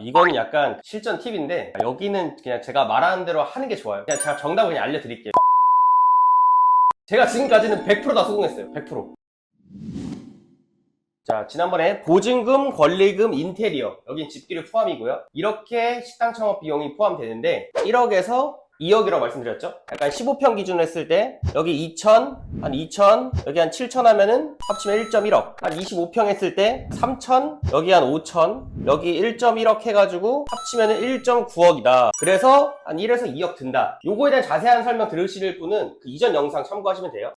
이거는 약간 실전 팁인데 여기는 그냥 제가 말하는 대로 하는 게 좋아요. 그냥 제가 정답을 그냥 알려드릴게요. 제가 지금까지는 100%다 성공했어요. 100%. 자, 지난번에 보증금, 권리금, 인테리어 여긴 집기료 포함이고요. 이렇게 식당 창업 비용이 포함되는데 1억에서 2억이라고 말씀드렸죠. 약간 15평 기준으로 했을 때 여기 2천, 한 2천, 여기 한 7천 하면은 합치면 1.1억. 한 25평 했을 때 3천, 여기 한 5천, 여기 1.1억 해가지고 합치면은 1.9억이다. 그래서 한 1에서 2억 든다. 요거에 대한 자세한 설명 들으실 분은 그 이전 영상 참고하시면 돼요.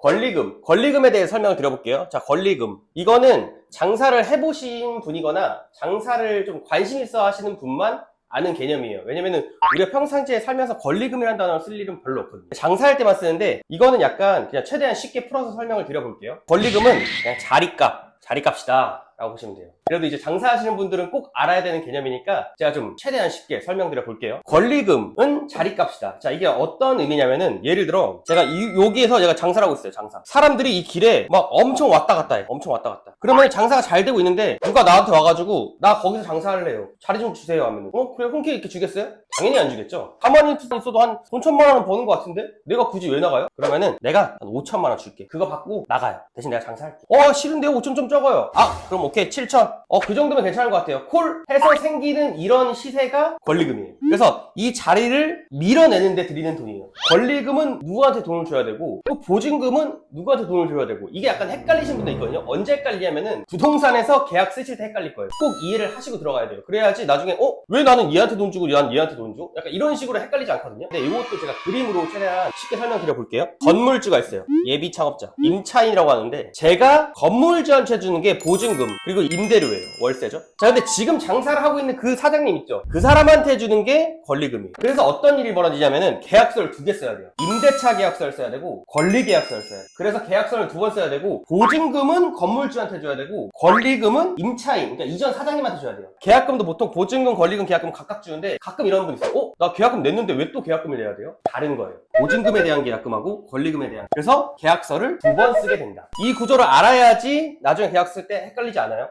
권리금에 대해 설명을 드려볼게요. 자, 권리금. 이거는 장사를 해보신 분이거나 장사를 좀 관심 있어 하시는 분만 아는 개념이에요. 왜냐면은 우리가 평상시에 살면서 권리금이라는 단어를 쓸 일은 별로 없거든요. 장사할 때만 쓰는데 이거는 약간 그냥 최대한 쉽게 풀어서 설명을 드려볼게요. 권리금은 그냥 자리값이다 라고 보시면 돼요. 그래도 이제 장사하시는 분들은 꼭 알아야 되는 개념이니까 제가 좀 최대한 쉽게 설명드려 볼게요. 권리금은 자리값이다. 자, 이게 어떤 의미냐면은 예를 들어 제가 여기에서 제가 장사를 하고 있어요. 장사. 사람들이 이 길에 막 엄청 왔다 갔다 해. 엄청 왔다 갔다. 그러면 장사가 잘 되고 있는데 누가 나한테 와가지고 나 거기서 장사할래요. 자리 좀 주세요 하면 그래 흔쾌히 이렇게 주겠어요? 당연히 안 주겠죠. 가만히 있어도 한 돈 1,000만 원은 버는 것 같은데 내가 굳이 왜 나가요? 그러면은 내가 한 5천만 원 줄게. 그거 받고 나가요. 대신 내가 장사할게. 싫은데요? 5천 좀 적어요. 그럼 오케이 7천. 그 정도면 괜찮은 것 같아요. 콜 해서 생기는 이런 시세가 권리금이에요. 그래서 이 자리를 밀어내는데 드리는 돈이에요. 권리금은 누구한테 돈을 줘야 되고 또 보증금은 누구한테 돈을 줘야 되고 이게 약간 헷갈리신 분들 있거든요. 언제 헷갈리냐면은 부동산에서 계약 쓰실 때 헷갈릴 거예요. 꼭 이해를 하시고 들어가야 돼요. 그래야지 나중에 왜 나는 얘한테 돈 주고 난 얘한테 돈 줘? 약간 이런 식으로 헷갈리지 않거든요. 근데 이것도 제가 그림으로 최대한 쉽게 설명드려 볼게요. 건물주가 있어요. 예비 창업자 임차인이라고 하는데 제가 건물주한테 주는 게 보증금 그리고 임대료예요. 월세죠. 자, 근데 지금 장사를 하고 있는 그 사장님 있죠. 그 사람한테 주는 게 권리금이에요. 그래서 어떤 일이 벌어지냐면은 계약서를 2개 써야 돼요. 임대차 계약서를 써야 되고 권리 계약서를 써야 돼요. 그래서 계약서를 2번 써야 되고 보증금은 건물주한테 줘야 되고 권리금은 임차인, 그러니까 이전 사장님한테 줘야 돼요. 계약금도 보통 보증금, 권리금, 계약금 각각 주는데 가끔 이런 분 있어요. 나 계약금 냈는데 왜 또 계약금을 내야 돼요? 다른 거예요. 보증금에 대한 계약금하고 권리금에 대한. 그래서 계약서를 2번 쓰게 된다. 이 구조를 알아야지 나중에 계약 쓸 때 헷갈리지 않아요?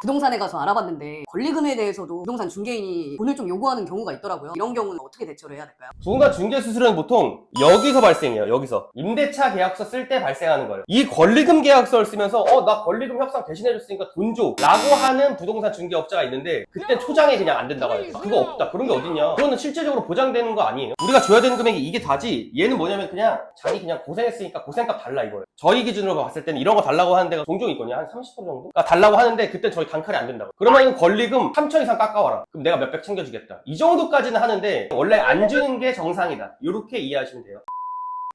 부동산에 가서 알아봤는데 권리금에 대해서도 부동산 중개인이 돈을 좀 요구하는 경우가 있더라고요. 이런 경우는 어떻게 대처를 해야 될까요? 부동산 중개 수수료는 보통 여기서 발생해요. 여기서 임대차 계약서 쓸 때 발생하는 거예요. 이 권리금 계약서를 쓰면서 나 권리금 협상 대신해줬으니까 돈 줘 라고 하는 부동산 중개업자가 있는데 그때 초장에 그냥 안 된다고 해요. 그거 없다. 그런 게 어딨냐. 그거는 실제적으로 보장되는 거 아니에요. 우리가 줘야 되는 금액이 이게 다지. 얘는 뭐냐면 그냥 자기 그냥 고생했으니까 고생값 달라 이거예요. 저희 기준으로 봤을 때는 이런 거 달라고 하는 데가 종종 있거든요. 한 30% 정도? 그러니까 달라고 하는데 그때 저희 단칼이 안 된다고. 그러면 권리금 3천 이상 깎아와라. 그럼 내가 몇백 챙겨주겠다. 이 정도까지는 하는데 원래 안 주는 게 정상이다. 이렇게 이해하시면 돼요.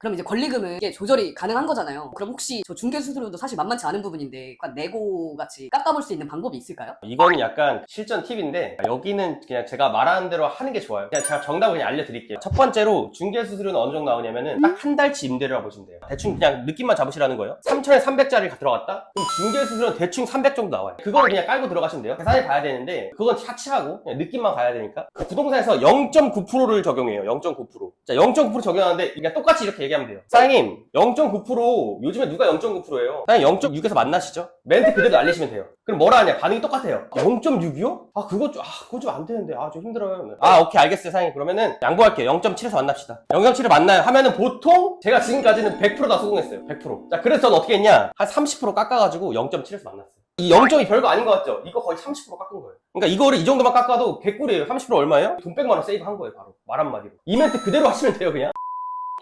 그럼 이제 권리금은 이게 조절이 가능한 거잖아요. 그럼 혹시 저 중개 수수료도 사실 만만치 않은 부분인데 약간 내고 같이 깎아볼 수 있는 방법이 있을까요? 이거는 약간 실전 팁인데 여기는 그냥 제가 말하는 대로 하는 게 좋아요. 그냥 제가 정답을 그냥 알려드릴게요. 첫 번째로 중개 수수료는 어느 정도 나오냐면은 딱 한 달치 임대료라고 보시면 돼요. 대충 그냥 느낌만 잡으시라는 거예요. 3천에 300짜리 들어갔다? 그럼 중개 수수료는 대충 300 정도 나와요. 그거는 그냥 깔고 들어가시면 돼요. 계산해 봐야 되는데 그건 차치하고 그냥 느낌만 가야 되니까 그 부동산에서 0.9%를 적용해요. 0.9%. 자, 0.9% 적용하는데 그냥 똑같이 이렇게 얘기하면 돼요. 사장님 0.9% 요즘에 누가 0.9%예요? 사장님 0.6에서 만나시죠? 멘트 그대로 날리시면 돼요. 그럼 뭐라 하냐? 반응이 똑같아요. 0.6이요? 그건 좀 안 되는데 좀 힘들어요. 오케이 알겠어요 사장님. 그러면은 양보할게요. 0.7에서 만납시다. 0.7을 만나요 하면은 보통 제가 지금까지는 100%다 성공했어요. 100%. 자, 그래서 저는 어떻게 했냐? 한 30% 깎아가지고 0.7에서 만났어요. 이 0점이 별거 아닌 것 같죠? 이거 거의 30% 깎은 거예요. 그러니까 이거를 이 정도만 깎아도 개꿀이에요. 30% 얼마예요? 돈 100만 원 세이브 한 거예요. 바로 말 한마디로. 이 멘트 그대로 하시면 돼요. 그냥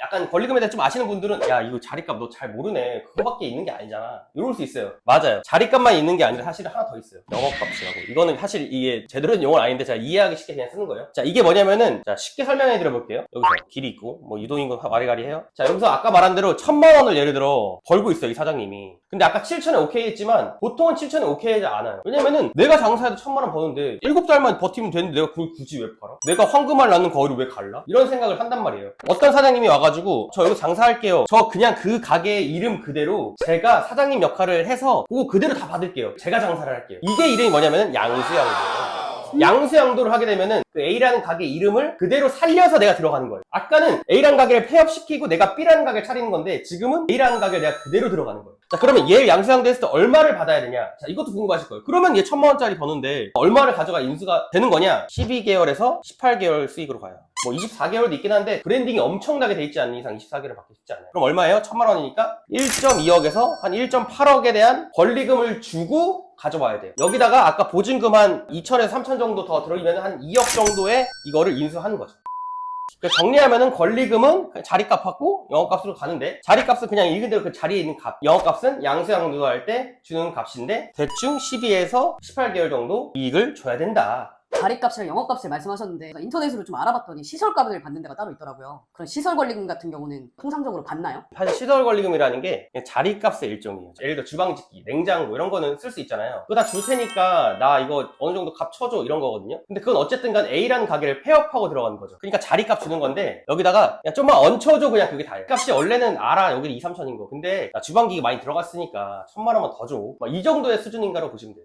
약간 권리금에 대해 좀 아시는 분들은 야 이거 자리값 너 잘 모르네. 그거밖에 있는 게 아니잖아. 이럴 수 있어요. 맞아요. 자리값만 있는 게 아니라 사실은 하나 더 있어요. 영업값이라고. 이거는 사실 이게 제대로 된 용어는 아닌데 제가 이해하기 쉽게 그냥 쓰는 거예요. 자, 이게 뭐냐면은 자 쉽게 설명해 드려볼게요. 여기서 길이 있고 뭐 유동인건 와리가리 해요. 자, 여기서 아까 말한 대로 1,000만 원을 예를 들어 벌고 있어요. 이 사장님이. 근데 아까 7천에 오케이 했지만 보통은 7천에 오케이 하지 않아요. 왜냐면은 내가 장사해도 1,000만 원 버는데 7달만 버티면 되는데 내가 그걸 굳이 왜 팔아? 내가 황금알 낳는 거위를 왜 갈라? 이런 생각을 한단 말이에요. 어떤 사장님이 와가지고 저 여기 장사할게요. 저 그냥 그 가게의 이름 그대로 제가 사장님 역할을 해서 그거 그대로 다 받을게요. 제가 장사를 할게요. 이게 이름이 뭐냐면은 양수양도예요. 양수양도를 하게 되면은 그 A라는 가게 이름을 그대로 살려서 내가 들어가는 거예요. 아까는 A라는 가게를 폐업시키고 내가 B라는 가게를 차리는 건데 지금은 A라는 가게를 내가 그대로 들어가는 거예요. 자, 그러면 얘를 양수양대 했을 때 얼마를 받아야 되냐? 자, 이것도 궁금하실 거예요. 그러면 얘 1,000만원짜리 버는데 얼마를 가져가 인수가 되는 거냐? 12개월에서 18개월 수익으로 가요. 뭐 24개월도 있긴 한데 브랜딩이 엄청나게 돼 있지 않는 이상 24개월을 받기 쉽지 않아요. 그럼 얼마예요? 1,000만원이니까 1.2억에서 한 1.8억에 대한 권리금을 주고 가져와야 돼요. 여기다가 아까 보증금 한 2천에서 3천 정도 더 들어오면 한 2억 정도의 이거를 인수하는 거죠. 정리하면은 권리금은 그냥 자리값하고 영업값으로 가는데, 자리값은 그냥 읽은 대로 그 자리에 있는 값, 영업값은 양수양도할 때 주는 값인데 대충 12에서 18개월 정도 이익을 줘야 된다. 자리값이랑 영업값을 말씀하셨는데 인터넷으로 좀 알아봤더니 시설값을 받는 데가 따로 있더라고요. 그런 시설 권리금 같은 경우는 통상적으로 받나요? 사실 시설 권리금이라는 게 그냥 자리값의 일종이에요. 예를 들어 주방 짓기, 냉장고 이런 거는 쓸 수 있잖아요. 그거 다 줄 테니까 나 이거 어느 정도 값 쳐줘 이런 거거든요. 근데 그건 어쨌든 간 A라는 가게를 폐업하고 들어가는 거죠. 그러니까 자리값 주는 건데 여기다가 그냥 좀만 얹혀줘, 그냥 그게 다예요. 값이 원래는 알아, 여기 2, 3천인 거. 근데 나 주방기기 많이 들어갔으니까 1,000만 원만 더 줘. 막 이 정도의 수준인가로 보시면 돼요.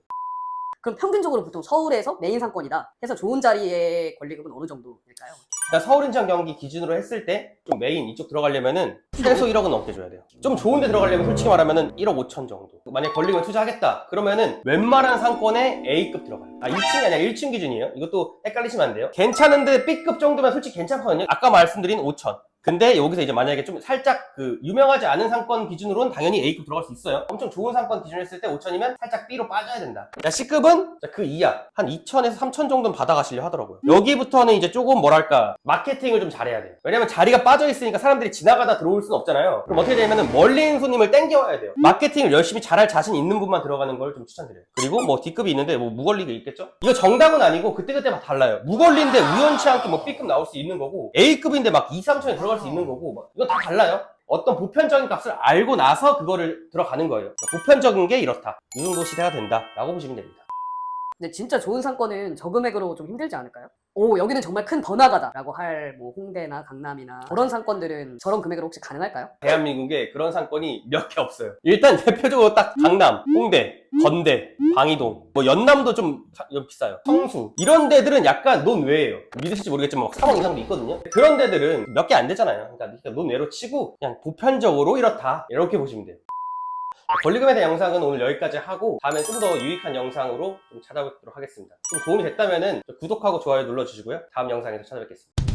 그럼 평균적으로 보통 서울에서 메인 상권이다 해서 좋은 자리의 권리금은 어느 정도일까요? 그러니까 서울, 인천, 경기 기준으로 했을 때 좀 메인 이쪽 들어가려면은 최소 1억은 넘게 줘야 돼요. 좀 좋은 데 들어가려면 솔직히 말하면은 1억 5천 정도. 만약에 권리금을 투자하겠다 그러면은 웬만한 상권에 A급 들어가요. 2층이 아니라 1층 기준이에요. 이것도 헷갈리시면 안 돼요. 괜찮은데 B급 정도면 솔직히 괜찮거든요. 아까 말씀드린 5천. 근데 여기서 이제 만약에 좀 살짝 그 유명하지 않은 상권 기준으로는 당연히 A급 들어갈 수 있어요. 엄청 좋은 상권 기준으로 했을 때 5천이면 살짝 B로 빠져야 된다. 자, C급은 그 이하 한 2천에서 3천 정도는 받아가시려 하더라고요. 여기부터는 이제 조금 뭐랄까 마케팅을 좀 잘해야 돼요. 왜냐면 자리가 빠져 있으니까 사람들이 지나가다 들어올 수는 없잖아요. 그럼 어떻게 되냐면은 멀리 있는 손님을 땡겨와야 돼요. 마케팅을 열심히 잘할 자신 있는 분만 들어가는 걸 좀 추천드려요. 그리고 뭐 D급이 있는데 뭐 무권리가 있겠죠? 이거 정답은 아니고 그때그때 막 달라요. 무권리인데 우연치 않게 뭐 B급 나올 수 있는 거고, A급인데 막 2, 3천에 들어갈 수 있는 거고, 막 이거 다 달라요. 어떤 보편적인 값을 알고 나서 그거를 들어가는 거예요. 보편적인 게 이렇다. 이 정도 시대가 된다 라고 보시면 됩니다. 근데 진짜 좋은 상권은 저금액으로 좀 힘들지 않을까요? 오, 여기는 정말 큰 번화가다 라고 할 뭐 홍대나 강남이나 그런 상권들은 저런 금액으로 혹시 가능할까요? 대한민국에 그런 상권이 몇 개 없어요. 일단 대표적으로 딱 강남, 홍대, 건대, 방이동, 뭐 연남도 좀 비싸요. 성수 이런 데들은 약간 논외예요. 믿으실지 모르겠지만 막 3억 이상도 있거든요. 그런 데들은 몇 개 안 되잖아요. 그러니까 논외로 치고 그냥 보편적으로 이렇다 이렇게 보시면 돼요. 권리금에 대한 영상은 오늘 여기까지 하고 다음에 좀 더 유익한 영상으로 좀 찾아뵙도록 하겠습니다. 좀 도움이 됐다면 구독하고 좋아요 눌러주시고요. 다음 영상에서 찾아뵙겠습니다.